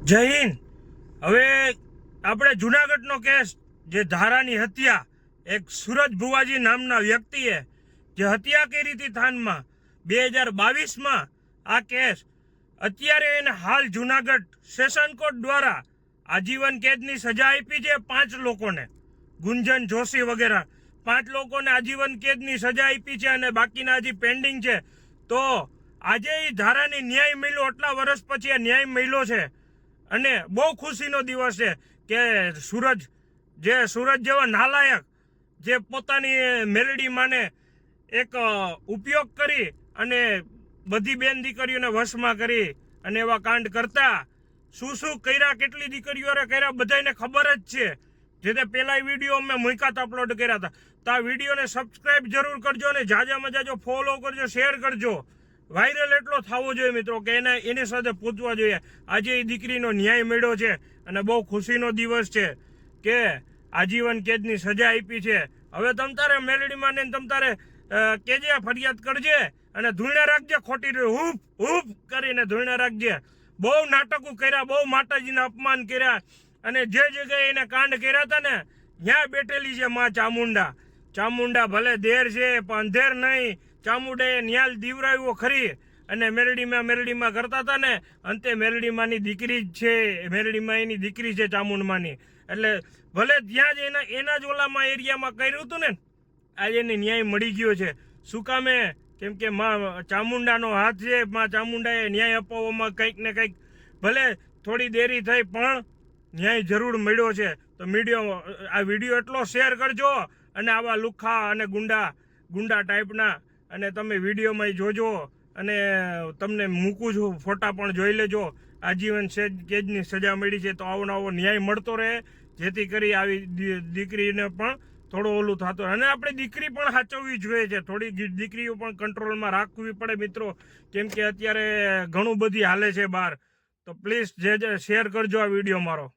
જય હિન્દ। હવે આપણે જુનાગઢનો કેસ જે ધારાની હત્યા એક સુરજ ભુવાજી નામના વ્યક્તિએ જે હત્યા કરી હતી થાનમાં 2022માં આ કેસ અત્યારે એને હાલ જુનાગઢ સેશન કોર્ટ દ્વારા આજીવન કેદની સજા આપી છે 5 લોકોને, ગુંજન જોશી વગેરે 5 લોકોને આજીવન કેદની સજા આપી છે અને બાકીના હજી પેન્ડિંગ છે। તો આજે એ ધારાની ન્યાય મળ્યો, આટલા વર્ષ પછી આ ન્યાય મળ્યો છે અને બહુ ખુશીનો દિવસ છે કે સૂરજ જેવા નાલાયક જે પોતાની મેલડી માને એક ઉપયોગ કરી અને બધી બેન દીકરીઓને વશમાં કરી અને એવા કાંડ કરતા શું કર્યા, કેટલી દીકરીઓને કર્યા બધાને ખબર જ છે। જે તે પહેલા વિડીયો અમે મૂક્યા અપલોડ કર્યા હતા, તો આ વિડીયોને સબસ્ક્રાઇબ જરૂર કરજો અને જાજામાં જાજો ફોલો કરજો, શેર કરજો। વાયરલ એટલો થવો જોઈએ મિત્રો કે એની સાથે પૂછવા જોઈએ। આજે એ દીકરીનો ન્યાય મળ્યો છે અને બહુ ખુશીનો દિવસ છે કે આજીવન કેદની સજા આપી છે। હવે તમ તારે મેલડીમાં ને તમ તારે કેજે ફરિયાદ કરજે અને ધૂળને રાખજે, ખોટી હૂપ હૂપ કરીને ધૂળને રાખજે। બહુ નાટકો કર્યા, બહુ માતાજીના અપમાન કર્યા અને જે જગ્યાએ એને કાંડ કર્યા હતા ને ત્યાં બેઠેલી છે માં ચામુંડા ભલે દેર છે પણ અંધેર નહીં। ચામુંડાએ ન્યાલ દીવરાવ્યો ખરી અને મેલડીમાં કરતા હતા ને અંતે મેલડીમાંની દીકરી જ છે, મેલડીમાં એની દીકરી છે ચામુંડમાંની। એટલે ભલે ત્યાં જ એના જ ઓલામાં એરિયામાં કર્યું હતું ને આજે એને ન્યાય મળી ગયો છે। શું કામે? કેમ કે માં ચામુંડાનો હાથ છે, માં ચામુંડાએ ન્યાય અપાવવામાં કંઈક ને કંઈક ભલે થોડી દેરી થઈ પણ ન્યાય જરૂર મળ્યો છે। તો આ વિડીયો એટલો શેર કરજો અને આવા લુખ્ખા અને ગુંડા ટાઈપના અને તમે વિડીયોમાં જોજો અને તમને મૂકું છું, ફોટા પણ જોઈ લેજો। આજીવન કેદની સજા મળી છે તો આવો ન્યાય મળતો રહે, જેથી કરી આવી દીકરીને પણ થોડું ઓલું થતું અને આપણે દીકરી પણ સાચવવી જોઈએ છે, થોડી દીકરીઓ પણ કંટ્રોલમાં રાખવી પડે મિત્રો, કેમ કે અત્યારે ઘણું બધી હાલે છે બહાર। તો પ્લીઝ જે શેર કરજો આ વિડીયો મારો।